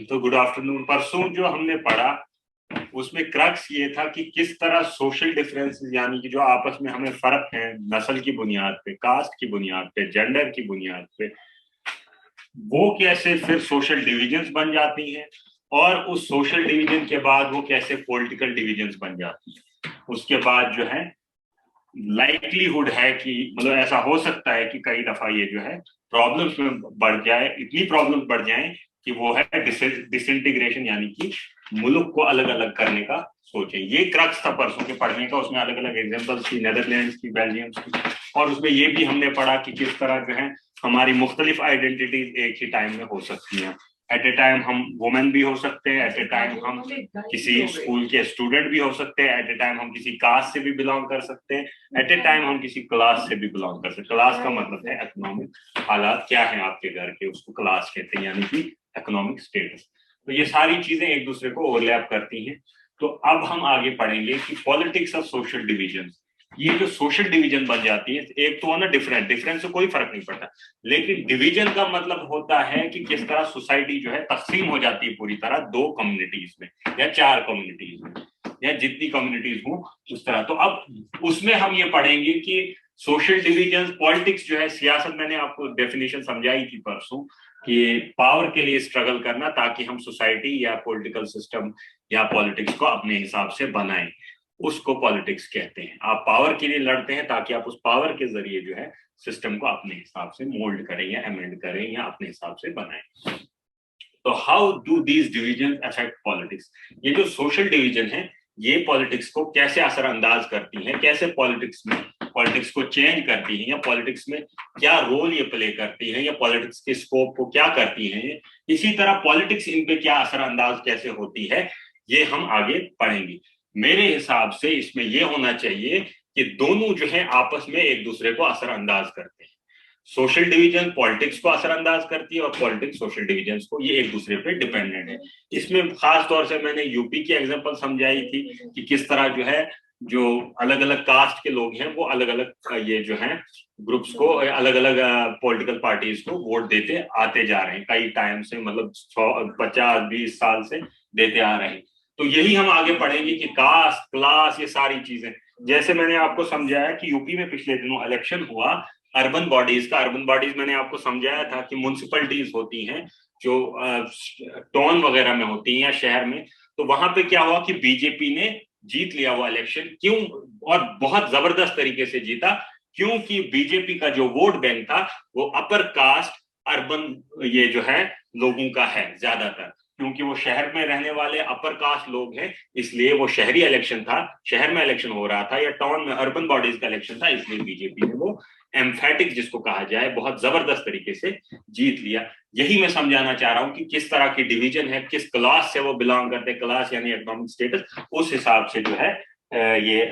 तो good afternoon. परसों जो हमने पढ़ा उसमें क्रक्स ये था कि किस तरह सोशल डिफरेंसेस यानी कि जो आपस में हमें फर्क है नस्ल की बुनियाद पे, कास्ट की बुनियाद पे, जेंडर की बुनियाद पे, वो कैसे फिर सोशल डिविजन्स बन जाती हैं और उस सोशल डिवीजन के बाद वो कैसे पॉलिटिकल डिविजन्स बन जाती हैं। उसके बाद जो है लाइकलीहुड है कि मतलब ऐसा हो सकता है कि कई दफा ये जो है प्रॉब्लम्स में बढ़ जाए, इतनी प्रॉब्लम्स बढ़ जाए कि वो है डिसइंटीग्रेशन यानी कि मुल्क को अलग अलग करने का सोचे। ये क्रक्स था परसों के पढ़ने का। उसमें अलग अलग एग्जांपल्स थी, नेदरलैंड्स की, बेल्जियम की, और उसमें ये भी हमने पढ़ा कि किस तरह जो है हमारी मुख्तलिफ आइडेंटिटीज एक ही टाइम में हो सकती हैं। एट ए टाइम हम वुमेन भी हो सकते हैं, एट ए टाइम हम किसी स्कूल के स्टूडेंट भी हो सकते हैं, एट ए टाइम हम किसी कास्ट से भी बिलोंग कर सकते हैं, एट ए टाइम हम किसी क्लास से भी बिलोंग कर सकते हैं। क्लास का मतलब है इकोनॉमिक हालात क्या है आपके घर के, उसको क्लास कहते हैं, यानी कि इकोनॉमिक स्टेटस। तो ये सारी चीजें एक दूसरे को ओवरलैप करती हैं। तो अब हम आगे पढ़ेंगे कि पॉलिटिक्स ऑफ सोशल डिविजन। ये जो सोशल डिवीजन बन जाती है, एक तो ना डिफरेंट से कोई फर्क नहीं पड़ता, लेकिन डिवीजन का मतलब होता है कि किस तरह सोसाइटी जो है तकसीम हो जाती है पूरी तरह दो कम्युनिटीज में या चार कम्युनिटीज में या जितनी कम्युनिटीज हो उस तरह। तो अब उसमें हम ये पढ़ेंगे कि सोशल डिवीजन पॉलिटिक्स जो है सियासत, मैंने आपको डेफिनेशन समझाई थी परसों कि पावर के लिए स्ट्रगल करना ताकि हम सोसाइटी या पॉलिटिकल सिस्टम या पॉलिटिक्स को अपने हिसाब से बनाएं, उसको पॉलिटिक्स कहते हैं। आप पावर के लिए लड़ते हैं ताकि आप उस पावर के जरिए जो है सिस्टम को अपने हिसाब से मोल्ड करें या अमेंड करें या अपने हिसाब से बनाएं। तो how do these division affect politics? ये जो सोशल डिवीजन है ये पॉलिटिक्स को कैसे असरअंदाज करती है, कैसे पॉलिटिक्स को चेंज करती है, या पॉलिटिक्स में क्या रोल ये प्ले करती है, या पॉलिटिक्स के स्कोप को क्या करती है, इसी तरह पॉलिटिक्स इन पे क्या असरअंदाज कैसे होती है, ये हम आगे पढ़ेंगे। मेरे हिसाब से इसमें यह होना चाहिए कि दोनों जो है आपस में एक दूसरे को असरअंदाज करते हैं। सोशल डिवीजन पॉलिटिक्स को असरअंदाज करती है और पॉलिटिक्स सोशल डिवीजन को, ये एक दूसरे पे डिपेंडेंट है। इसमें खास तौर से मैंने यूपी की एग्जांपल समझाई थी कि किस तरह जो है जो अलग अलग कास्ट के लोग हैं वो अलग अलग ये जो है ग्रुप्स को, अलग अलग पॉलिटिकल पार्टीज को वोट देते आते जा रहे हैं कई टाइम से, मतलब 50-20 साल से देते आ रहे हैं। तो यही हम आगे पढ़ेंगे कि कास्ट, क्लास, ये सारी चीजें। जैसे मैंने आपको समझाया कि यूपी में पिछले दिनों इलेक्शन हुआ अर्बन बॉडीज का। अर्बन बॉडीज मैंने आपको समझाया था कि म्युनिसिपैलिटीज होती हैं जो टाउन वगैरह में होती हैं या शहर में। तो वहां पे क्या हुआ कि बीजेपी ने जीत लिया वो इलेक्शन। क्यों? और बहुत जबरदस्त तरीके से जीता, क्योंकि बीजेपी का जो वोट बैंक था वो अपर कास्ट अर्बन ये जो है लोगों का है ज्यादातर, क्योंकि वो शहर में रहने वाले अपर कास्ट लोग हैं, इसलिए वो शहरी इलेक्शन था, शहर में इलेक्शन हो रहा था, या टाउन में अर्बन बॉडीज का इलेक्शन था, इसलिए बीजेपी ने वो एम्फेटिक जिसको कहा जाए बहुत जबरदस्त तरीके से जीत लिया। यही मैं समझाना चाह रहा हूं कि किस तरह की डिवीजन है, किस क्लास से वो बिलोंग करते, क्लास यानी इकोनॉमिक स्टेटस, उस हिसाब से जो है ये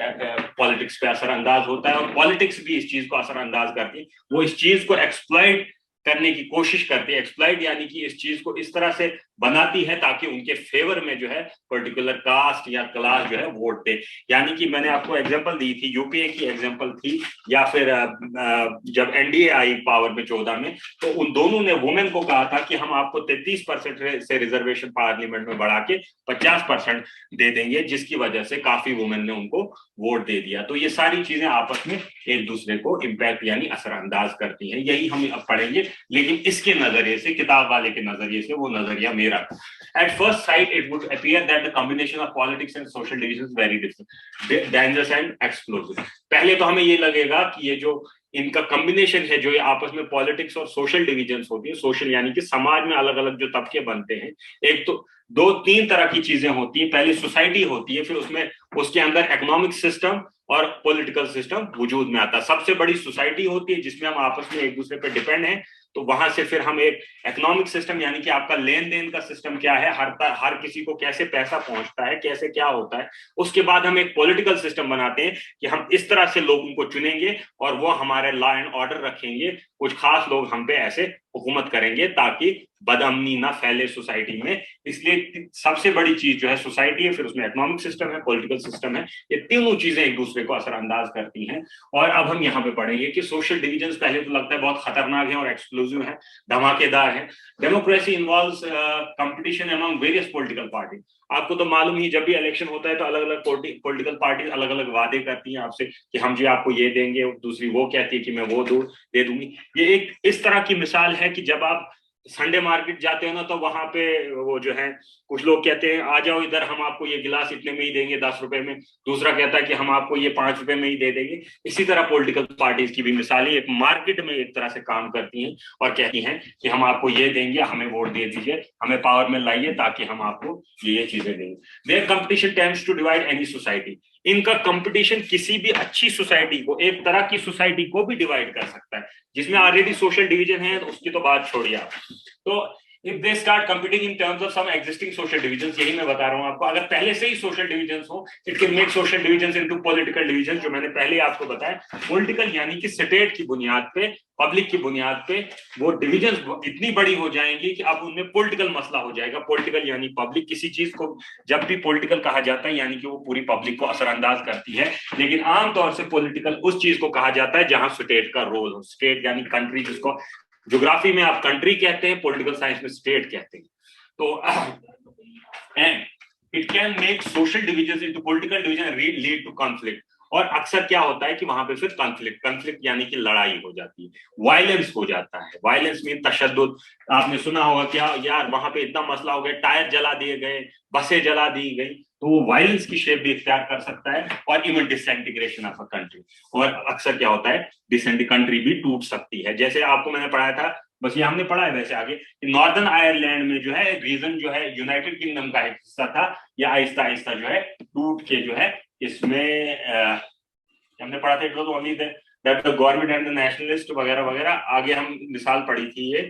पॉलिटिक्स पे असरअंदाज होता है। और पॉलिटिक्स भी इस चीज को असरअंदाज करती है, वो इस चीज को एक्सप्लॉइट करने की कोशिश करती है। एक्सप्लॉइट यानी कि इस चीज को इस तरह से बनाती है ताकि उनके फेवर में जो है पर्टिकुलर कास्ट या क्लास जो है वोट दे। यानी कि मैंने आपको एग्जांपल दी थी, यूपीए की एग्जांपल थी, या फिर जब एनडीए आई पावर में 14 में, तो उन दोनों ने वुमेन को कहा था कि हम आपको 33% से रिजर्वेशन पार्लियामेंट में बढ़ा के 50% दे देंगे, जिसकी वजह से काफी वुमेन ने उनको वोट दे दिया। तो ये सारी चीजें आपस में एक दूसरे को इम्पैक्ट यानी असरअंदाज करती हैं। यही हम अब पढ़ेंगे, लेकिन इसके नजरिए से, किताब वाले के नजरिए से, वो नजरिया मेरा। At first sight, it would appear that the combination of politics and social division is very different, dangerous and explosive. पहले तो हमें ये लगेगा कि ये जो इनका कॉम्बिनेशन है, जो ये आपस में पॉलिटिक्स और सोशल डिविजन्स होती है, सोशल यानी कि समाज में अलग अलग जो तबके बनते हैं, एक तो 2-3 तरह की चीजें होती है। पहले सोसाइटी होती है, फिर उसमें उसके अंदर इकोनॉमिक सिस्टम और पॉलिटिकल सिस्टम वजूद में आता है। सबसे बड़ी सोसाइटी होती है जिसमें हम आपस में एक दूसरे पर डिपेंड हैं। तो वहां से फिर हम एक इकोनॉमिक सिस्टम यानी कि आपका लेन देन का सिस्टम क्या है, हर किसी को कैसे पैसा पहुंचता है, कैसे क्या होता है। उसके बाद हम एक पॉलिटिकल सिस्टम बनाते हैं कि हम इस तरह से लोगों को चुनेंगे और वो हमारे लॉ एंड ऑर्डर रखेंगे, कुछ खास लोग हम पे ऐसे हुकूमत करेंगे ताकि बदअमनी ना फैले सोसाइटी में। इसलिए सबसे बड़ी चीज जो है सोसाइटी है, फिर उसमें इकोनॉमिक सिस्टम है, पॉलिटिकल सिस्टम है, ये तीनों चीजें एक दूसरे को असरअंदाज करती हैं। और अब हम यहाँ पे पढ़ेंगे कि सोशल डिविजन पहले तो लगता है बहुत खतरनाक है और एक्सप्लोजिव है, धमाकेदार है। Democracy involves competition among various political party. आपको तो मालूम ही, जब भी इलेक्शन होता है तो अलग अलग पॉलिटिकल पार्टी अलग अलग वादे करती हैं आपसे कि हम जी आपको ये देंगे, दूसरी वो कहती है कि मैं वो दे दूंगी। ये एक इस तरह की मिसाल है कि जब आप संडे मार्केट जाते हो ना, तो वहां पे वो जो है कुछ लोग कहते हैं आ जाओ इधर, हम आपको ये गिलास इतने में ही देंगे 10 रुपए में, दूसरा कहता है कि हम आपको ये 5 रुपए में ही दे देंगे। इसी तरह पॉलिटिकल पार्टीज की भी मिसालें एक मार्केट में एक तरह से काम करती हैं और कहती हैं कि हम आपको ये देंगे, हमें वोट दे दीजिए, हमें पावर में लाइए ताकि हम आपको ये चीजें देंगे। There competition tends to divide any society. इनका कंपटीशन किसी भी अच्छी सोसाइटी को, एक तरह की सोसाइटी को भी डिवाइड कर सकता है। जिसमें ऑलरेडी सोशल डिवीजन है उसकी तो बात छोड़िए आप। तो if they start competing in terms of some existing social divisions, यही मैं बता रहा हूं आपको, अगर पहले से ही सोशल डिविजन्स हो, it can make social divisions into political division. जो मैंने पहले आपको बताया, पॉलिटिकल यानी कि स्टेट की बुनियाद पे, पब्लिक की बुनियाद पे वो डिविजन्स इतनी बड़ी हो जाएंगी कि अब उनमें पॉलिटिकल मसला हो जाएगा। पॉलिटिकल यानी पब्लिक, किसी चीज को जब भी पॉलिटिकल कहा जाता है यानी कि वो पूरी पब्लिक को असरअंदाज करती है। लेकिन आमतौर से पॉलिटिकल उस चीज को कहा जाता है जहां स्टेट का रोल हो। स्टेट यानी कंट्री, जिसको ज्योग्राफी में आप कंट्री कहते हैं, पॉलिटिकल साइंस में स्टेट कहते हैं। तो and it can make social division into political division, lead to conflict. और अक्सर क्या होता है कि वहां पे फिर कॉन्फ्लिक्ट यानी कि लड़ाई हो जाती है, वायलेंस हो जाता है। वायलेंस मीन तशद्दुद। आपने सुना होगा क्या यार वहां पे इतना मसला हो गया, टायर जला दिए गए, बसें जला दी गई, तो वो वायलेंस की शेप भी इख्तियार कर सकता है। और even disintegration of a country, और अक्सर क्या होता है कंट्री भी टूट सकती है। जैसे आपको मैंने पढ़ाया था, बस ये हमने पढ़ा है वैसे आगे, नॉर्दर्न आयरलैंड में जो है रीजन जो है यूनाइटेड किंगडम का एक हिस्सा था, या आहिस्ता आहिस्ता जो है टूट के जो है इसमें हमने पढ़ा था it was only that the government and the nationalist वगैरह वगैरह। आगे हम मिसाल पढ़ी थी ये,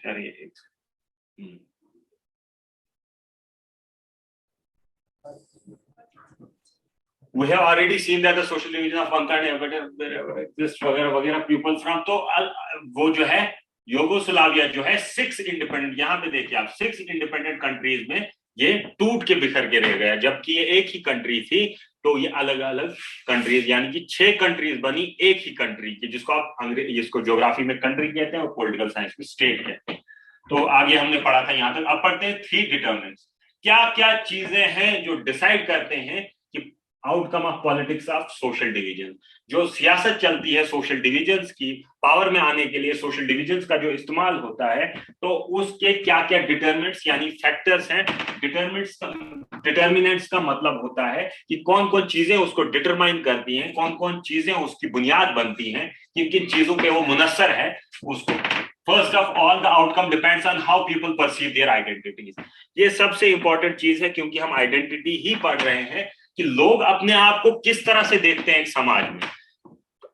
अरे we have already seen that the social division of one kind exists वगैरह वगैरह पीपल फ्रॉम। तो वो जो है यूगोस्लाविया जो है 6 इंडिपेंडेंट, यहाँ पे देखिए आप 6 इंडिपेंडेंट कंट्रीज में ये टूट के बिखर के रह गया, जबकि ये एक ही कंट्री थी। तो ये अलग अलग कंट्रीज यानी कि 6 कंट्रीज बनी एक ही कंट्री की, जिसको आप जिसको ज्योग्राफी में कंट्री कहते हैं और पॉलिटिकल साइंस में स्टेट कहते हैं। तो आगे हमने पढ़ा था यहाँ तक। अब पढ़ते हैं 3 डिटरमिनेंट्स। क्या क्या चीजें हैं जो डिसाइड करते हैं कि outcome of politics of social division. जो सियासत चलती है सोशल डिविजन्स की, पावर में आने के लिए सोशल डिविजन्स का जो इस्तेमाल होता है, तो उसके क्या क्या डिटरमिनेंट्स यानी फैक्टर्स हैं। डिटर्मिनेंट्स का मतलब होता है कि कौन कौन चीजें उसको डिटरमाइन करती हैं, कौन कौन चीजें उसकी बुनियाद बनती हैं, किन किन चीजों पे वो मुनस्सर है उसको। First of all, the outcome depends on how people perceive their identities. ये सबसे इंपॉर्टेंट चीज है, क्योंकि हम आइडेंटिटी ही पढ़ रहे हैं कि लोग अपने आप को किस तरह से देखते हैं एक समाज में।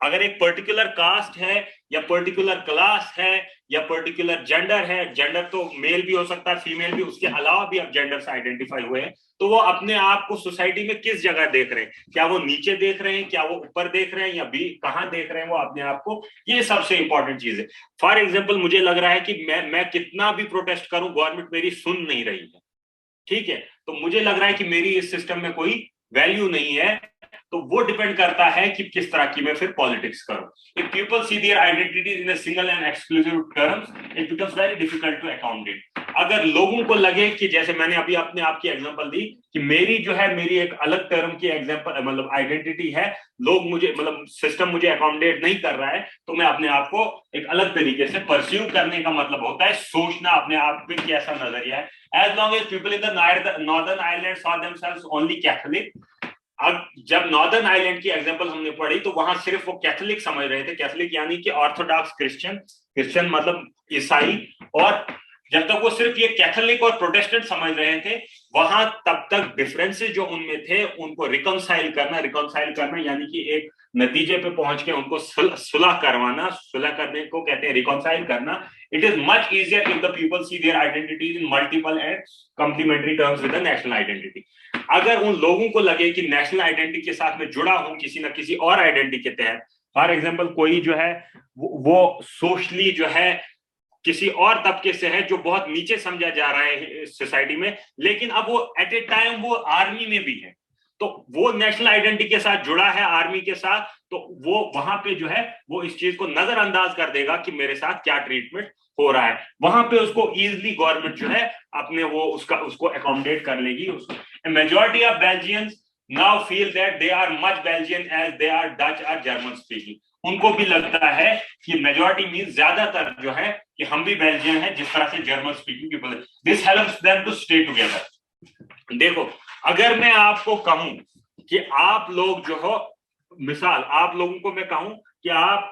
अगर एक पर्टिकुलर कास्ट है या पर्टिकुलर क्लास है या पर्टिकुलर जेंडर है, जेंडर तो मेल भी हो सकता है, फीमेल भी, उसके अलावा भी अब जेंडर से आइडेंटिफाई हुए हैं, तो वो अपने आप को सोसाइटी में किस जगह देख रहे हैं। क्या वो नीचे देख रहे हैं, क्या वो ऊपर देख रहे हैं, या भी कहां देख रहे हैं वो अपने आप को। ये सबसे इंपॉर्टेंट चीज है। फॉर एग्जाम्पल, मुझे लग रहा है कि मैं कितना भी प्रोटेस्ट करूं, गवर्नमेंट मेरी सुन नहीं रही है, ठीक है, तो मुझे लग रहा है कि मेरी इस सिस्टम में कोई वैल्यू नहीं है। तो वो डिपेंड करता है कि किस तरह की मैं फिर पॉलिटिक्स करूं। If people see their identities in a single and exclusive terms, it becomes very difficult to accommodate. अगर लोगों को लगे कि जैसे मैंने अभी अपने आप की एग्जांपल दी कि मेरी जो है मेरी एक अलग टर्म की एग्जांपल मतलब आइडेंटिटी है, लोग मुझे मतलब सिस्टम मुझे अकोमोडेट नहीं कर रहा है, तो मैं अपने आप को एक अलग तरीके से परस्यू करने का मतलब होता है सोचना अपने आप पे कैसा नजरिया है। As long as people in the northern island saw themselves only Catholic. अब जब नॉर्दर्न आइलैंड की एग्जांपल हमने पढ़ी तो वहां सिर्फ वो कैथोलिक समझ रहे थे, कैथोलिक यानी कि ऑर्थोडॉक्स क्रिश्चियन, क्रिश्चियन मतलब ईसाई। और जब तक वो सिर्फ ये कैथोलिक और प्रोटेस्टेंट समझ रहे थे, वहां तब तक डिफरेंसेस जो उनमें थे उनको रिकॉन्साइल करना यानी कि एक नतीजे पे पहुंच के उनको सुलह करवाना, सुलह करने को कहते हैं रिकॉन्साइल करना। It is much easier if the people see their identities in multiple and complementary terms with the national identity. अगर उन लोगों को लगे कि नेशनल आइडेंटिटी के साथ में जुड़ा हूं किसी न किसी और आइडेंटिटी के तहत, फॉर एग्जाम्पल कोई जो है वो सोशली जो है किसी और तबके से है जो बहुत नीचे समझा जा रहा है सोसाइटी में, लेकिन अब वो एट ए टाइम वो आर्मी में भी है, तो वो नेशनल आइडेंटिटी के साथ जुड़ा है आर्मी के साथ, तो वो वहां पे जो है वो इस चीज को नजरअंदाज कर देगा कि मेरे साथ क्या ट्रीटमेंट हो रहा है, वहां पे उसको इजीली गवर्नमेंट जो है अपने वो उसको अकोमोडेट कर लेगी उसको। Majority of Belgians now feel that they are much Belgian as they are Dutch और जर्मन स्पीकिंग। उनको भी लगता है कि मेजॉरिटी मीन ज्यादातर जो है कि हम भी बेल्जियन है जिस तरह से German speaking people. This helps them to stay together. देखो, अगर मैं आपको कहूं कि आप लोग जो हो, मिसाल आप लोगों को मैं कहूं कि आप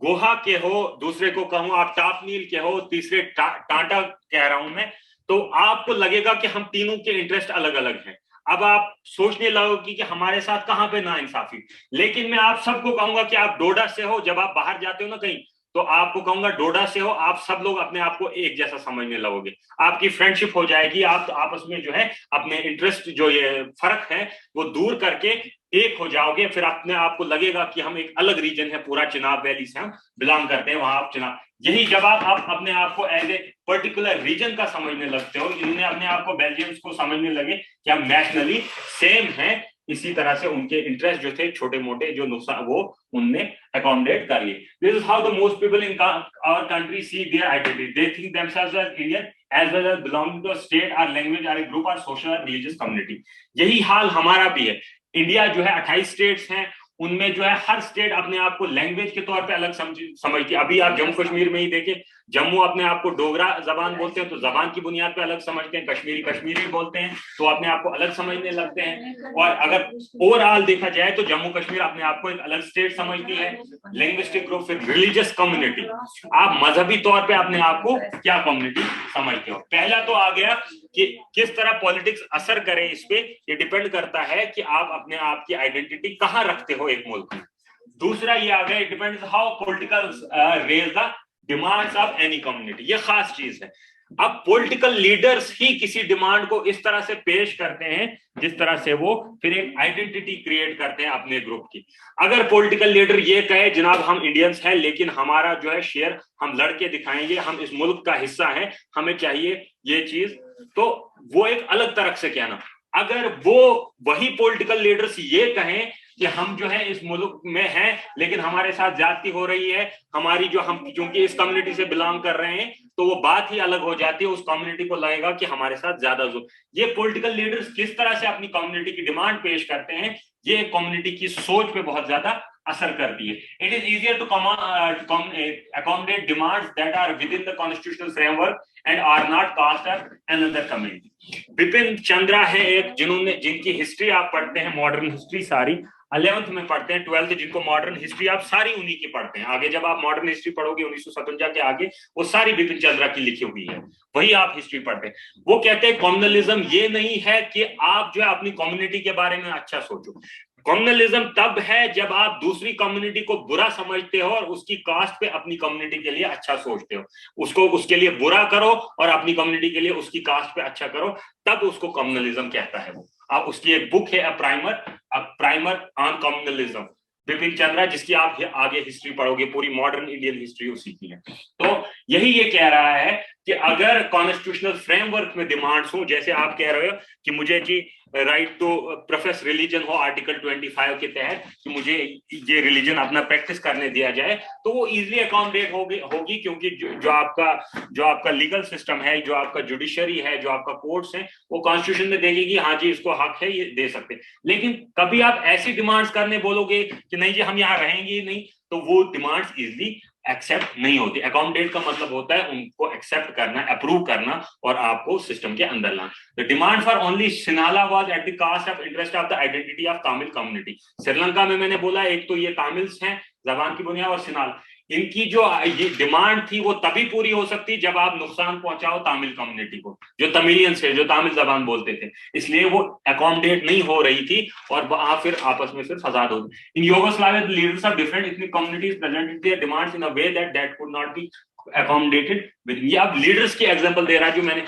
गोहा के हो, दूसरे को कहूं आप टापनील के हो, तीसरे टाटा कह रहा हूं मैं, तो आपको लगेगा कि हम तीनों के इंटरेस्ट अलग अलग हैं। अब आप सोचने लगोगे कि हमारे साथ कहां पे नाइंसाफी। लेकिन मैं आप सबको कहूंगा कि आप डोडा से हो, जब आप बाहर जाते हो ना कहीं, तो आपको कहूंगा डोडा से हो, आप सब लोग अपने आप को एक जैसा समझने लगोगे, आपकी फ्रेंडशिप हो जाएगी, आप आपस में जो है अपने इंटरेस्ट जो ये फर्क है वो दूर करके एक हो जाओगे, फिर अपने आप को लगेगा कि हम एक अलग रीजन है, पूरा चिनाब वैली से हम बिलोंग करते हैं, वहां आप चिनाब। यही जब आप अपने आप को एज ए पर्टिकुलर रीजन का समझने लगते हो, इन्होंने अपने आप को बेल्जियम्स को समझने लगे कि हम नेशनली सेम है, इसी तरह से उनके इंटरेस्ट जो थे छोटे मोटे जो नुकसान वो उनने अकोमोडेट कर लिए। This is how the most people in our country see their identity, they think themselves as Indian as well as belonging to a state और लैंग्वेज और ए ग्रुप और सोशल और रिलीजियस कम्युनिटी। यही हाल हमारा भी है। इंडिया जो है 28 स्टेट्स हैं, उनमें जो है हर स्टेट अपने आप को लैंग्वेज के तौर पे अलग समझती है। अभी आप जम्मू कश्मीर में ही देखें, जम्मू अपने आप को डोगरा जबान बोलते हैं तो जबान की बुनियाद पे अलग समझते हैं, कश्मीरी कश्मीरी बोलते हैं तो अपने आप को अलग समझने लगते हैं। और अगर ओवरऑल देखा जाए तो जम्मू कश्मीर अपने आप को एक अलग स्टेट समझती है, लिंग्विस्टिक ग्रुप, फिर रिलीजियस कम्युनिटी, आप मजहबी तौर पे अपने आप को क्या कम्युनिटी समझते हो। पहला तो आ गया कि किस तरह पॉलिटिक्स असर करे इस पे, ये डिपेंड करता है कि आप अपने आप की आइडेंटिटी कहां रखते हो एक मुल्क में। दूसरा ये आ गया, it depends how political raise the demands of any community, ये खास चीज है। अब पॉलिटिकल लीडर्स ही किसी डिमांड को इस तरह से पेश करते हैं जिस तरह से वो फिर एक आइडेंटिटी क्रिएट करते हैं अपने ग्रुप की। अगर पॉलिटिकल लीडर ये कहे जनाब हम इंडियंस हैं लेकिन हमारा जो है शेयर हम लड़के दिखाएंगे, हम इस मुल्क का हिस्सा हैं, हमें चाहिए ये चीज, तो वो एक अलग तरह से कहना। अगर वो वही पॉलिटिकल लीडर्स ये कहें कि हम जो है इस मुल्क में हैं लेकिन हमारे साथ ज्यादती हो रही है, हमारी जो हम क्योंकि इस कम्युनिटी से बिलोंग कर रहे हैं, तो वो बात ही अलग हो जाती है, उस कम्युनिटी को लगेगा कि हमारे साथ ज्यादा ये पॉलिटिकल लीडर्स किस तरह से अपनी कम्युनिटी की डिमांड पेश करते हैं, ये कम्युनिटी की सोच पे बहुत ज्यादा असर करती है। It is easier to accommodate demands that are within the constitutional framework and are not cast as another community। Bipin Chandra है एक, जिनकी हिस्ट्री आप पढ़ते हैं, मॉडर्न हिस्ट्री सारी 11th में पढ़ते हैं, 12th जिनको मॉडर्न हिस्ट्री आप सारी उन्हीं की पढ़ते हैं। आगे जब आप मॉडर्न हिस्ट्री पढ़ोगे 1957 के आगे, वो सारी बिपिन चंद्रा की लिखी हुई है, वही आप हिस्ट्री पढ़ते हैं। वो कहते हैं कम्युनलिज्म ये नहीं है कि आप जो है अपनी कम्युनिटी के बारे में अच्छा सोचो। कम्युनलिज्म तब है जब आप दूसरी कम्युनिटी को बुरा समझते हो और उसकी कास्ट पे अपनी कम्युनिटी के लिए अच्छा सोचते हो, उसको उसके लिए बुरा करो और अपनी कम्युनिटी के लिए उसकी कास्ट पे अच्छा करो, तब उसको कम्युनलिज्म कहता है। वो आप उसकी एक बुक है a primer on communalism, Bipin Chandra, जिसकी आप आगे हिस्ट्री पढ़ोगे, पूरी मॉडर्न इंडियन हिस्ट्री उसी की है। तो यही ये कह रहा है कि अगर कॉन्स्टिट्यूशनल फ्रेमवर्क में डिमांड्स हो, जैसे आप कह रहे हो कि मुझे जी राइट टू प्रोफेस रिलीजन हो आर्टिकल 25 के तहत, कि मुझे ये रिलीजन अपना प्रैक्टिस करने दिया जाए, तो वो इजीली अकोमोडेट होगी क्योंकि जो आपका लीगल सिस्टम है, जो आपका जुडिशरी है, जो आपका कोर्ट्स है, वो कॉन्स्टिट्यूशन में देखेगी हाँ जी इसको हक है, ये दे सकते। लेकिन कभी आप ऐसी डिमांड्स करने बोलोगे कि नहीं जी हम यहाँ रहेंगे ही नहीं, तो वो डिमांड्स इजीली एक्सेप्ट नहीं होती। अकोमोडेट का मतलब होता है उनको एक्सेप्ट करना, अप्रूव करना और आपको सिस्टम के अंदर लाना। The demand for only Sinhala was at the cost of interest of the identity of Tamil community. Sri Lanka में मैंने बोला एक तो ये तमिल्स हैं जबान की बुनियाद, और सिनाल, इनकी जो ये डिमांड थी वो तभी पूरी हो सकती जब आप नुकसान पहुंचाओ तमिल कम्युनिटी को, जो तमिलियंस है, जो तमिल जबान बोलते थे, इसलिए वो अकोमोडेट नहीं हो रही थी और वहां फिर आपस में फिर फसाद होती। In Yugoslavia leaders of different ethnic communities presented their demands in a way that could not be accommodated with. ये अब लीडर्स की एग्जांपल दे रहा जो मैंने,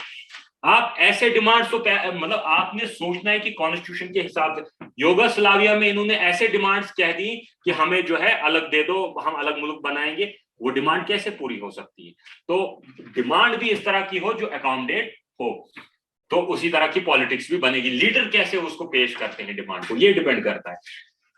आप ऐसे डिमांड्स तो मतलब आपने सोचना है कि कॉन्स्टिट्यूशन के हिसाब से। यूगोस्लाविया में इन्होंने ऐसे डिमांड्स कह दी कि हमें जो है अलग दे दो, हम अलग मुल्क बनाएंगे, वो डिमांड कैसे पूरी हो सकती है? तो डिमांड भी इस तरह की हो जो अकोमोडेट हो, तो उसी तरह की पॉलिटिक्स भी बनेगी। लीडर कैसे उसको पेश करते हैं डिमांड को, ये डिपेंड करता है।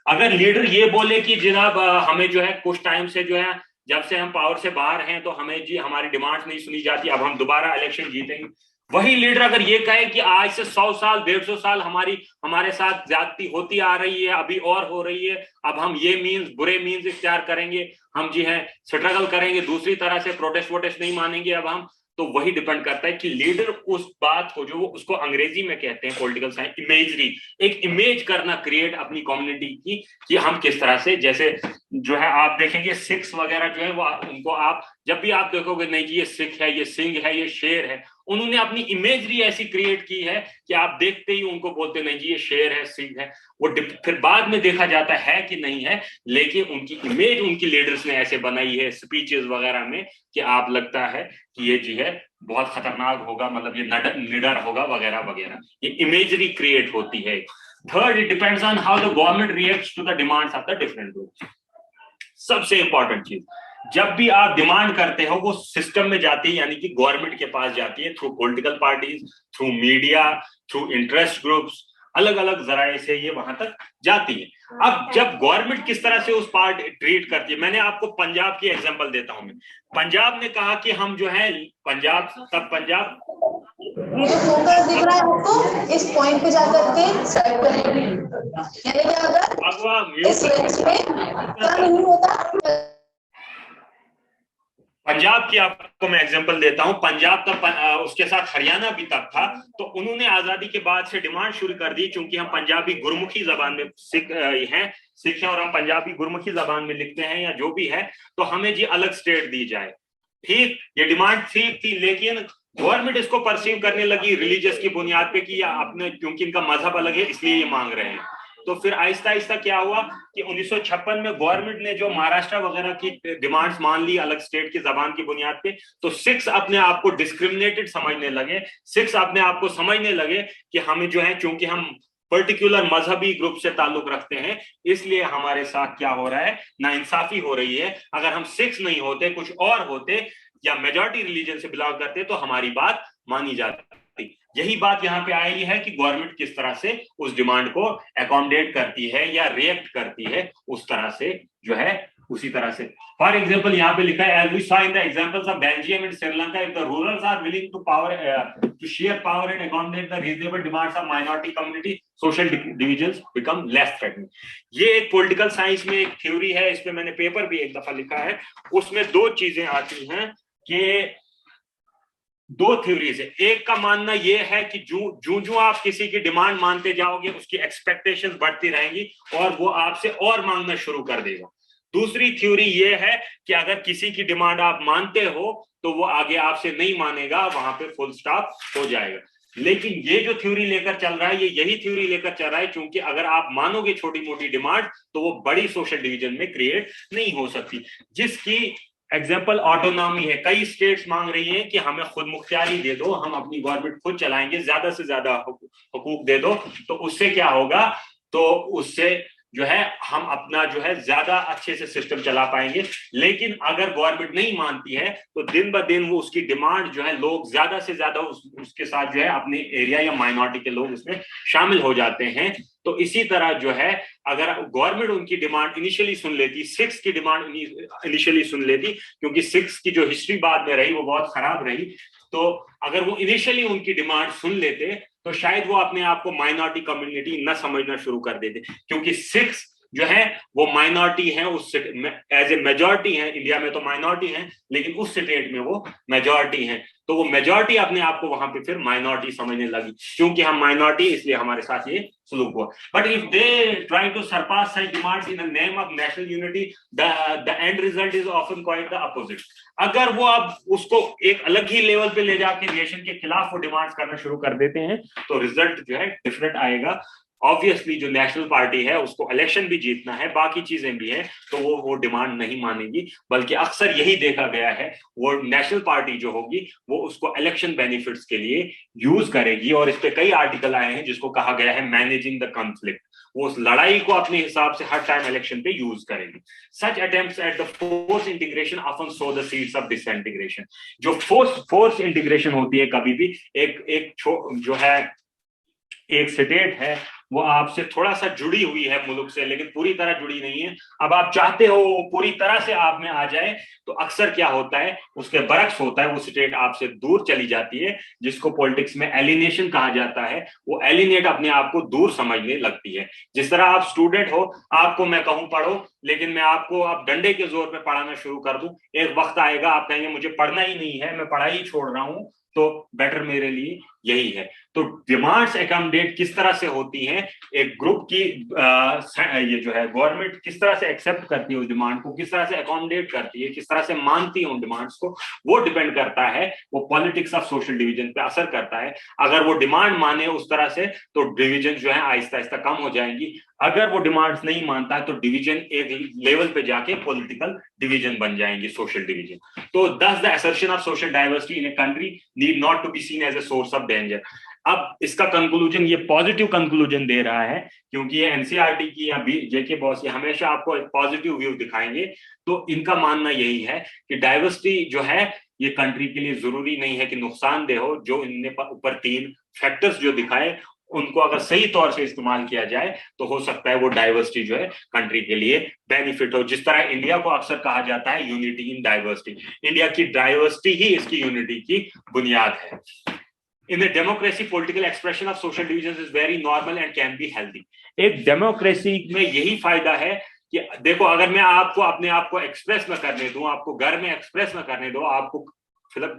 अगर लीडर ये बोले कि जनाब हमें जो है कुछ टाइम से जो है, जब से हम पावर से बाहर हैं तो हमें जी हमारी डिमांड्स नहीं सुनी जाती, अब हम दोबारा इलेक्शन जीतेंगे, वही लीडर अगर ये कहे कि आज से 100 साल 150 साल हमारे साथ ज्यादती होती आ रही है, अभी और हो रही है, अब हम ये मीन्स बुरे मीन्स इख्तियार करेंगे, हम जी है स्ट्रगल करेंगे, दूसरी तरह से प्रोटेस्ट वोटेस्ट नहीं मानेंगे अब हम, तो वही डिपेंड करता है कि लीडर उस बात को, जो वो उसको अंग्रेजी में कहते हैं पॉलिटिकल साइंस इमेजरी, एक इमेज करना क्रिएट अपनी कम्युनिटी की, कि हम किस तरह से, जैसे जो है आप देखेंगे सिख्स वगैरह जो है वो, उनको आप जब भी आप देखोगे नहीं कि ये सिख है, ये सिंह है, ये शेर है, उन्होंने अपनी इमेजरी ऐसी क्रिएट की है कि आप देखते ही उनको बोलते नहीं जी ये शेर है, सिंह है। वो फिर बाद में देखा जाता है कि नहीं है, लेकिन उनकी इमेज उनकी लीडर्स ने ऐसे बनाई है स्पीचेस वगैरह में कि आप लगता है कि ये जी है बहुत खतरनाक होगा, मतलब ये निडर होगा वगैरह वगैरह, ये इमेजरी क्रिएट होती है। Third, it depends on how the government reacts to the demands of the different groups. सबसे इंपॉर्टेंट चीज, जब भी आप डिमांड करते हो वो सिस्टम में जाती है, यानी कि गवर्नमेंट के पास जाती है, through political parties, through media, through interest groups, अलग अलग जराए से ये वहां तक जाती है। अब जब गवर्नमेंट किस तरह से उस पार्ट ट्रीट करती है, मैंने आपको पंजाब की एग्जांपल देता हूं मैं। पंजाब ने कहा कि हम जो है पंजाब मुझे फोकस दिख रहा है आपको, इस पॉइंट पे जाकर के सेलेक्ट करें, यानी कि अगर इस रेंज पे क्या नहीं होता। पंजाब की आपको मैं एग्जांपल देता हूं। पंजाब तब उसके साथ हरियाणा भी तब था, तो उन्होंने आजादी के बाद से डिमांड शुरू कर दी, क्योंकि हम पंजाबी गुरमुखी जबान में सिख हैं और हम पंजाबी गुरमुखी जबान में लिखते हैं या जो भी है, तो हमें जी अलग स्टेट दी जाए। ठीक, ये डिमांड ठीक थी, लेकिन गवर्नमेंट इसको परसीव करने लगी रिलीजियस की बुनियाद पे कि आपने, क्योंकि इनका मजहब अलग है इसलिए ये मांग रहे हैं। तो फिर आहिस्ता आहिस्ता क्या हुआ कि 1956 में गवर्नमेंट ने जो महाराष्ट्र वगैरह की डिमांड्स मान ली अलग स्टेट की जबान की बुनियाद पे, तो सिख्स अपने आप को डिस्क्रिमिनेटेड समझने लगे, सिख्स अपने आप को समझने लगे कि हमें जो है, क्योंकि हम पर्टिकुलर मजहबी ग्रुप से ताल्लुक रखते हैं, इसलिए हमारे साथ क्या हो रहा है, नाइंसाफी हो रही है। अगर हम सिख्स नहीं होते, कुछ और होते या मेजॉरिटी रिलीजन से बिलोंग करते, तो हमारी बात मानी जाती। यही बात यहाँ पे आई है कि गवर्नमेंट किस तरह से उस डिमांड को अकोमोडेट करती है या रिएक्ट करती है, उस तरह से जो है उसी तरह से। फॉर एग्जाम्पल यहाँ पे लिखा है, as we saw in the examples of Belgium and Sri Lanka, if the rurals are willing to share power and accommodate the reasonable demands of minority community, social divisions become less threatening. ये एक political science में एक theory है, इसमें मैंने paper भी एक दफा लिखा है। उसमें दो चीजें आती हैं कि दो थ्योरीज है। एक का मानना यह है कि जो आप किसी की डिमांड मानते जाओगे, उसकी एक्सपेक्टेशंस बढ़ती रहेंगी और वो आपसे और मांगना शुरू कर देगा। दूसरी थ्योरी ये है कि अगर किसी की डिमांड आप मानते हो तो वो आगे आपसे नहीं मानेगा, वहां पे फुल स्टॉप हो जाएगा। लेकिन ये जो थ्योरी लेकर चल रहा है, ये यही थ्योरी लेकर चल रहा है, क्योंकि अगर आप मानोगे छोटी मोटी डिमांड तो वो बड़ी सोशल डिवीजन में क्रिएट नहीं हो सकती। जिसकी एग्जाम्पल ऑटोनॉमी है, कई स्टेट्स मांग रही हैं कि हमें खुद मुख्तियारी दे दो, हम अपनी गवर्नमेंट खुद चलाएंगे, ज्यादा से ज्यादा हुकूक दे दो। तो उससे क्या होगा, तो उससे जो है हम अपना जो है ज्यादा अच्छे से सिस्टम चला पाएंगे। लेकिन अगर गवर्नमेंट नहीं मानती है तो दिन ब दिन वो उसकी डिमांड जो है, लोग ज्यादा से ज्यादा उसके साथ जो है अपने एरिया या माइनॉरिटी के लोग उसमें शामिल हो जाते हैं। तो इसी तरह जो है, अगर गवर्नमेंट उनकी डिमांड इनिशियली सुन लेती, सिक्स की डिमांड इनिशियली सुन लेती, क्योंकि सिक्स की जो हिस्ट्री बाद में रही वो बहुत खराब रही, तो अगर वो इनिशियली उनकी डिमांड सुन लेते तो शायद वो अपने आप को माइनॉरिटी कम्युनिटी न समझना शुरू कर देते, क्योंकि सिक्स जो है वो माइनॉरिटी है, उस एज ए मेजॉरिटी है। इंडिया में तो माइनॉरिटी है, लेकिन उस स्टेट में वो मेजॉरिटी है, तो वो मेजॉरिटी अपने आप को वहां पे फिर माइनॉरिटी समझने लगी, क्योंकि हम माइनॉरिटी इसलिए हमारे साथ ये सलूक हुआ। But if they try to suppress such demands in the name of national unity, the end result is often quite the opposite. अगर वो अब उसको एक अलग ही लेवल पे ले जाके नेशन के खिलाफ वो डिमांड्स करना शुरू कर देते हैं, तो रिजल्ट जो है डिफरेंट आएगा। ऑब्वियसली जो नेशनल पार्टी है उसको इलेक्शन भी जीतना है, बाकी चीजें भी हैं, तो वो डिमांड नहीं मानेगी, बल्कि अक्सर यही देखा गया है वो नेशनल पार्टी जो होगी वो उसको इलेक्शन बेनिफिट्स के लिए यूज करेगी। और इस पे कई आर्टिकल आए हैं जिसको कहा गया है मैनेजिंग द कॉन्फ्लिक्ट, वो उस लड़ाई को अपने हिसाब से हर टाइम इलेक्शन पे यूज करेगी। Such attempts at the force integration often sow the seeds of disintegration. जो फोर्स इंटीग्रेशन होती है कभी भी एक जो है एक स्टेट है वो आपसे थोड़ा सा जुड़ी हुई है मुल्क से, लेकिन पूरी तरह जुड़ी नहीं है। अब आप चाहते हो पूरी तरह से आप में आ जाए तो अक्सर क्या होता है उसके बरक्स होता है, वो स्टेट आपसे दूर चली जाती है, जिसको पॉलिटिक्स में एलिनेशन कहा जाता है। वो एलिनेट अपने आप को दूर समझने लगती है। जिस तरह आप स्टूडेंट हो, आपको मैं कहूं पढ़ो, लेकिन मैं आपको आप डंडे के जोर पे पढ़ाना शुरू कर दूं, एक वक्त आएगा आप कहेंगे मुझे पढ़ना ही नहीं है, मैं पढ़ाई छोड़ रहा हूं, तो बेटर मेरे लिए यही है। तो डिमांड्स अकोमोडेट किस तरह से होती हैं, एक ग्रुप की ये जो है गवर्नमेंट किस तरह से एक्सेप्ट करती है उस डिमांड को, किस तरह से अकोमोडेट करती है, किस तरह से मानती है उन डिमांड्स को, वो डिपेंड करता है, वो पॉलिटिक्स ऑफ सोशल डिवीजन पे असर करता है। अगर वो डिमांड माने उस तरह से तो डिवीजन जो है आहिस्ता आहिस्ता कम हो जाएंगी। अगर वो डिमांड्स नहीं मानता है तो डिवीजन एक लेवल पे जाके पॉलिटिकल डिवीजन बन जाएंगी, सोशल डिवीजन। तो thus the assertion of social diversity in a country need not to be seen as a source of danger. अब इसका कंक्लूजन ये पॉजिटिव कंक्लूजन दे रहा है, क्योंकि ये एनसीईआरटी की या जेके बॉस ये हमेशा आपको एक पॉजिटिव व्यू दिखाएंगे। तो इनका मानना यही है कि डाइवर्सिटी जो है ये कंट्री के लिए जरूरी नहीं है कि नुकसानदेह हो। जो इनने ऊपर तीन फैक्टर्स जो दिखाए उनको अगर सही तौर से इस्तेमाल किया जाए तो हो सकता है वो डाइवर्सिटी जो है कंट्री के लिए बेनिफिट हो। जिस तरह इंडिया को अक्सर कहा जाता है यूनिटी इन डाइवर्सिटी, इंडिया की डाइवर्सिटी ही इसकी यूनिटी की बुनियाद है। In a democracy, political expression of social divisions is very normal and can be healthy. एक डेमोक्रेसी में यही फायदा है कि देखो अगर मैं आपको अपने आप को एक्सप्रेस में करने दूं, आपको घर में एक्सप्रेस में करने दो, आपको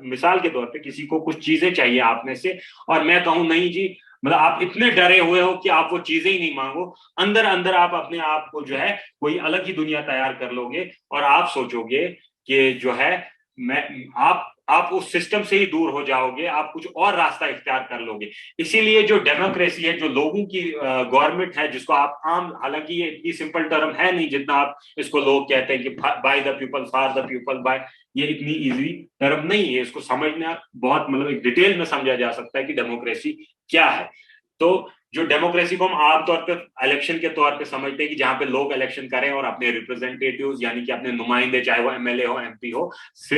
मिसाल के तौर पे किसी को कुछ चीजें चाहिए आप में से और मैं कहूं नहीं जी, मतलब आप इतने डरे हुए हो कि आप वो चीजें ही नहीं मांगो, अंदर अंदर आप अपने आप को जो है कोई अलग ही दुनिया तैयार कर लोगे और आप सोचोगे कि जो है मैं आप उस सिस्टम से ही दूर हो जाओगे, आप कुछ और रास्ता इख्तियार कर लोगे। इसीलिए जो डेमोक्रेसी है, जो लोगों की गवर्नमेंट है, जिसको आप आम, हालांकि ये इतनी सिंपल टर्म है नहीं जितना आप इसको लोग कहते हैं कि by the people for the people, by, ये इतनी इजी टर्म नहीं है। इसको समझना बहुत मतलब एक डिटेल में समझा जा सकता है कि डेमोक्रेसी क्या है। तो जो डेमोक्रेसी को हम आमतौर पर इलेक्शन के तौर पे समझते हैं कि जहां पे लोग इलेक्शन करें और अपने रिप्रेजेंटेटिव्स यानी कि अपने नुमाइंदे, चाहे वो एमएलए हो एमपी हो,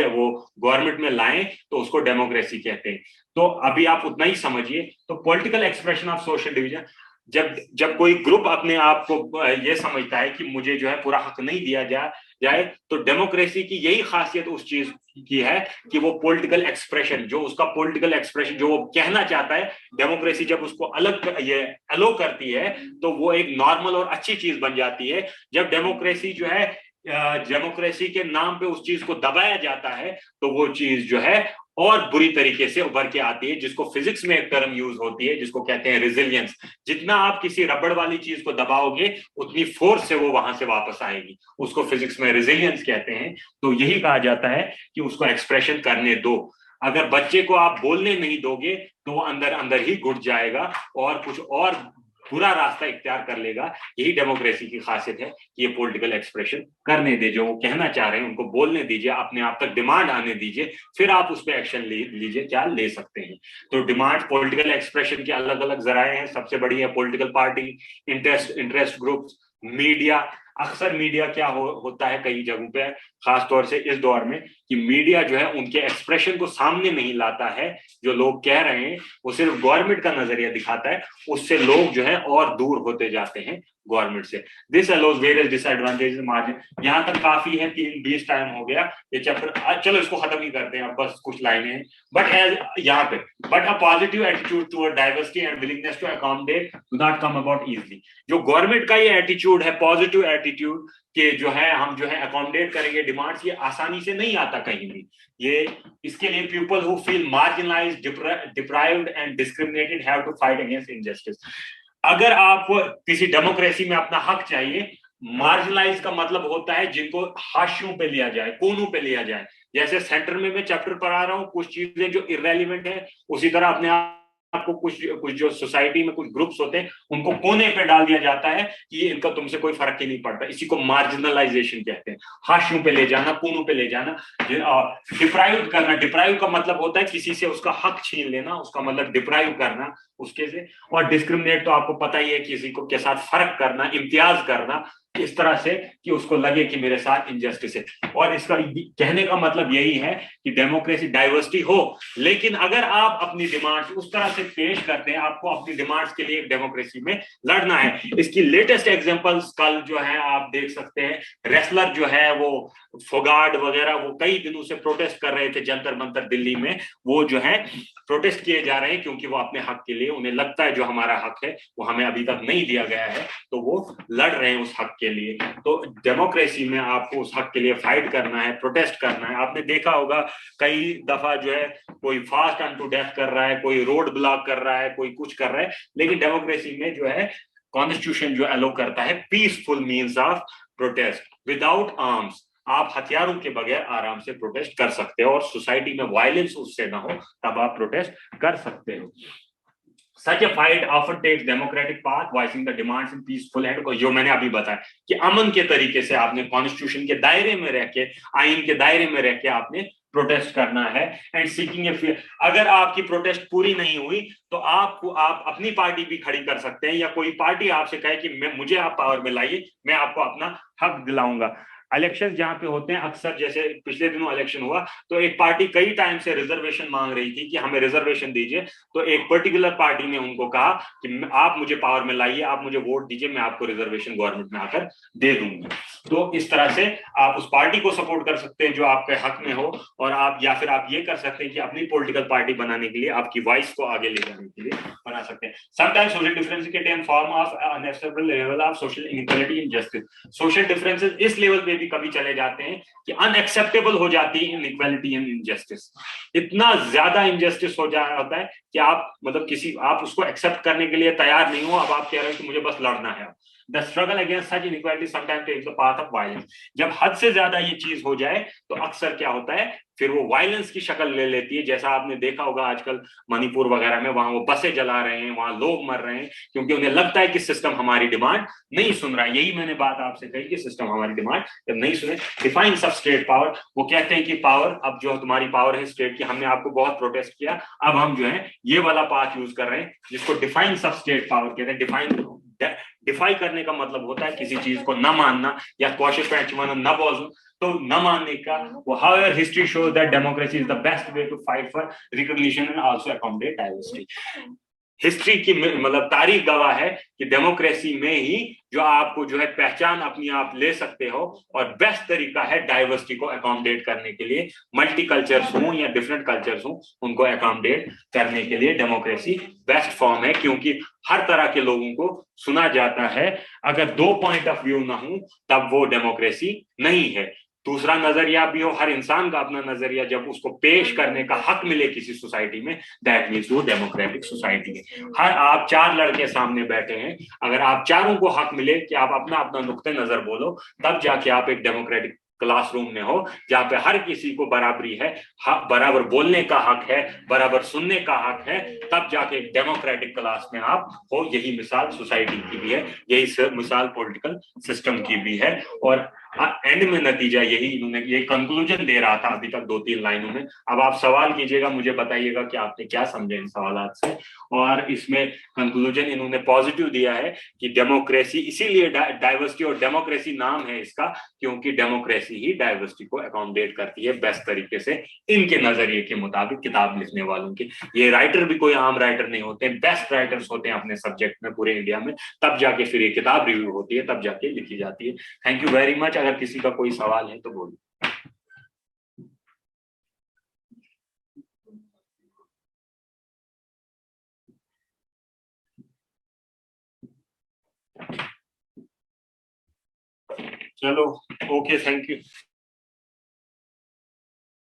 वो गवर्नमेंट में लाएं, तो उसको डेमोक्रेसी कहते हैं। तो अभी आप उतना ही समझिए। तो political expression of social division, जब कोई ग्रुप अपने आप को ये समझता है कि मुझे जो है पूरा हक नहीं दिया जाए, तो डेमोक्रेसी की यही खासियत उस चीज की है कि वो पॉलिटिकल एक्सप्रेशन, जो उसका पॉलिटिकल एक्सप्रेशन जो वो कहना चाहता है, डेमोक्रेसी जब उसको ये अलो करती है तो वो एक नॉर्मल और अच्छी चीज बन जाती है। जब डेमोक्रेसी जो है डेमोक्रेसी के नाम पे उस चीज को दबाया जाता है तो वो चीज जो है और बुरी तरीके से उभर के आती है, जिसको फिजिक्स में एक टर्म यूज होती है जिसको कहते हैं रेजिलियंस। जितना आप किसी रबड़ वाली चीज को दबाओगे उतनी फोर्स से वो वहां से वापस आएगी, उसको फिजिक्स में रेजिलियंस कहते हैं। तो यही कहा जाता है कि उसको एक्सप्रेशन करने दो। अगर बच्चे को आप बोलने नहीं दोगे तो वो अंदर अंदर ही घुट जाएगा और कुछ और बुरा रास्ता इख्तियार कर लेगा। यही डेमोक्रेसी की खासियत है कि ये पॉलिटिकल एक्सप्रेशन करने दे, जो वो कहना चाह रहे हैं उनको बोलने दीजिए, अपने आप तक डिमांड आने दीजिए, फिर आप उस पर एक्शन लीजिए, क्या ले सकते हैं। तो डिमांड पॉलिटिकल एक्सप्रेशन के अलग अलग जराए हैं। सबसे बड़ी है political party, interest groups, media. अक्सर मीडिया क्या होता है कई जगहों पे, खासतौर से इस दौर में, कि मीडिया जो है उनके एक्सप्रेशन को सामने नहीं लाता है। जो लोग कह रहे हैं वो सिर्फ गवर्नमेंट का नजरिया दिखाता है, उससे लोग जो है और दूर होते जाते हैं गवर्नमेंट से। This allows various disadvantages margin. यहाँ तक काफी है, 3-20 टाइम हो गया ये चैप्टर, चलो इसको खत्म ही करते हैं, अब बस कुछ लाइनें हैं। बट एज यहाँ पे, but a positive attitude toward diversity and willingness to accommodate do not come about easily. जो गवर्नमेंट का ये एटीट्यूड है, पॉजिटिव एटीट्यूड कि जो है हम जो है अकोमोडेट करेंगे डिमांड्स, ये आसानी से नहीं आता कहीं भी। ये इसके लिए people who feel marginalised, deprived and discriminated have to fight against injustice. अगर आप किसी डेमोक्रेसी में अपना हक चाहिए, मार्जिनलाइज का मतलब होता है जिनको हाशियों पे लिया जाए, कोनों पे लिया जाए। जैसे सेंटर में मैं चैप्टर पढ़ा रहा हूं, कुछ चीजें जो इररेलेवेंट है, उसी तरह अपने आपको कुछ जो सोसाइटी में कुछ ग्रुप्स होते हैं उनको कोने पे डाल दिया जाता है कि इनका तुमसे कोई फर्क ही नहीं पड़ता। इसी को मार्जिनलाइजेशन कहते हैं, हाशियों पे ले जाना, कोनों पे ले जाना, डिप्राइव करना। डिप्राइव का मतलब होता है किसी से उसका हक छीन लेना, उसका मतलब डिप्राइव करना उसके से। और डिस्क्रिमिनेट तो आपको पता ही है, किसी को के साथ फर्क करना, इम्तियाज करना इस तरह से कि उसको लगे कि मेरे साथ इनजस्टिस है। और इसका कहने का मतलब यही है कि डेमोक्रेसी डाइवर्सिटी हो, लेकिन अगर आप अपनी डिमांड्स उस तरह से पेश करते हैं, आपको अपनी डिमांड्स के लिए एक डेमोक्रेसी में लड़ना है। इसकी लेटेस्ट एग्जांपल्स कल जो है आप देख सकते हैं, रेसलर जो है वो फोगाट वगैरह, वो कई दिनों से प्रोटेस्ट कर रहे थे जंतर मंतर दिल्ली में। वो जो है प्रोटेस्ट किए जा रहे हैं क्योंकि वो अपने हक के लिए, उन्हें लगता है जो हमारा हक है वो हमें अभी तक नहीं दिया गया है, तो वो लड़ रहे हैं उस हक के लिए। तो डेमोक्रेसी में आपको उस हक के लिए फाइट करना है, प्रोटेस्ट करना है। आपने देखा होगा कई दफा जो है कोई फास्ट अन टू डेथ कर रहा है, कोई रोड ब्लॉक कर रहा है, कोई कुछ कर रहा है, लेकिन डेमोक्रेसी में जो है कॉन्स्टिट्यूशन जो अलो करता है peaceful means of protest without arms. आप हथियारों के बगैर आराम से प्रोटेस्ट कर सकते हो और सोसाइटी में वायलेंस उससे ना हो, तब आप प्रोटेस्ट कर सकते हो। Such a fight often takes democratic path, voicing the demands in peaceful and, जो मैंने अभी बताया कि अमन के तरीके से आपने कॉन्स्टिट्यूशन के दायरे में रह के, आइन के दायरे में रह के आपने प्रोटेस्ट करना है। एंड सीकिंग ए, अगर आपकी प्रोटेस्ट पूरी नहीं हुई तो आप अपनी पार्टी भी खड़ी कर सकते हैं, या कोई पार्टी आपसे कहे कि मुझे आप पावर में लाइए, मैं आपको अपना हक दिलाऊंगा। इलेक्शन जहां पे होते हैं अक्सर, जैसे पिछले दिनों इलेक्शन हुआ तो एक पार्टी कई टाइम से रिजर्वेशन मांग रही थी कि हमें रिजर्वेशन दीजिए, तो एक पर्टिकुलर पार्टी ने उनको कहा कि आप मुझे पावर में लाइए, आप मुझे वोट दीजिए, मैं आपको रिजर्वेशन गवर्नमेंट में आकर दे दूंगी। तो इस तरह से आप उस पार्टी को सपोर्ट कर सकते हैं जो आपके हक में हो, और आप या फिर आप ये कर सकते हैं कि अपनी पॉलिटिकल पार्टी बनाने के लिए, आपकी वॉइस को आगे ले जाने के लिए बना सकते हैं। समटाइम्स सोशल डिफरेंसेस के take form of unacceptable level of social inequality in justice. Social differences इस लेवल पे भी कभी चले जाते हैं कि अनएक्सेप्टेबल हो जाती है इनइक्वालिटी एंड इनजस्टिस। इतना ज्यादा इनजस्टिस हो जाता है कि आप मतलब आप उसको एक्सेप्ट करने के लिए तैयार नहीं हो, अब आप कह रहे हो कि मुझे बस लड़ना है। The struggle against such inequality sometimes takes the path of violence. जब हद से ज्यादा ये चीज हो जाए तो अक्सर क्या होता है, फिर वो वायलेंस की शक्ल ले लेती है। जैसा आपने देखा होगा आजकल मणिपुर वगैरह में, वहां वो बसें जला रहे हैं, वहां लोग मर रहे हैं, क्योंकि उन्हें लगता है कि सिस्टम हमारी डिमांड नहीं सुन रहा है। यही मैंने बात आपसे कही कि सिस्टम हमारी डिमांड जब नहीं सुने, डिफाइंस ऑफ स्टेट पावर, वो कहते हैं कि पावर, अब जो तुम्हारी पावर है स्टेट की, हमने आपको बहुत प्रोटेस्ट किया, अब हम जो है ये वाला पाथ यूज कर रहे हैं जिसको डिफाइंस ऑफ स्टेट पावर कहते हैं। डिफाई करने का मतलब होता है किसी चीज को न मानना, या कौशिक न बोलना, तो न मानने का। वो however history shows that democracy is the best way to fight for recognition and also accommodate diversity. History की मतलब तारीख गवाह है कि डेमोक्रेसी में ही जो आपको जो है पहचान अपनी आप ले सकते हो, और बेस्ट तरीका है डाइवर्सिटी को अकोमोडेट करने के लिए। मल्टी कल्चर्स हों या डिफरेंट कल्चर्स हों, उनको अकोमोडेट करने के लिए डेमोक्रेसी बेस्ट फॉर्म है, क्योंकि हर तरह के लोगों को सुना जाता है। अगर दो पॉइंट ऑफ व्यू ना हो तब वो डेमोक्रेसी नहीं है। दूसरा नजरिया भी हो, हर इंसान का अपना नजरिया, जब उसको पेश करने का हक मिले किसी सोसाइटी में, दैट मीन्स वो डेमोक्रेटिक सोसाइटी है। हर आप चार लड़के सामने बैठे हैं, अगर आप चारों को हक मिले कि आप अपना अपना नुक्ते नजर बोलो, तब जाके आप एक डेमोक्रेटिक क्लासरूम में हो, जहां पे हर किसी को बराबरी है, बराबर बोलने का हक है, बराबर सुनने का हक है, तब जाके एक डेमोक्रेटिक क्लास में आप हो। यही मिसाल सोसाइटी की भी है, यही मिसाल पॉलिटिकल सिस्टम की भी है। और एंड में नतीजा यही, इन्होंने ये कंक्लूजन दे रहा था अभी तक 2-3 लाइनों में। अब आप सवाल कीजिएगा, मुझे बताइएगा कि आपने क्या समझे इन सवालात से। और इसमें कंक्लूजन इन्होंने पॉजिटिव दिया है कि डेमोक्रेसी, इसीलिए डाइवर्सिटी और डेमोक्रेसी नाम है इसका, क्योंकि डेमोक्रेसी ही डाइवर्सिटी को अकोमोडेट करती है बेस्ट तरीके से, इनके नजरिए के मुताबिक, किताब लिखने वालों के। ये राइटर भी कोई आम राइटर नहीं होते, बेस्ट राइटर्स होते हैं अपने सब्जेक्ट में पूरे इंडिया में, तब जाके फिर ये किताब रिव्यू होती है, तब जाके लिखी जाती है। Thank you very much. अगर किसी का कोई सवाल है तो बोलिए। चलो, ओके, थैंक यू।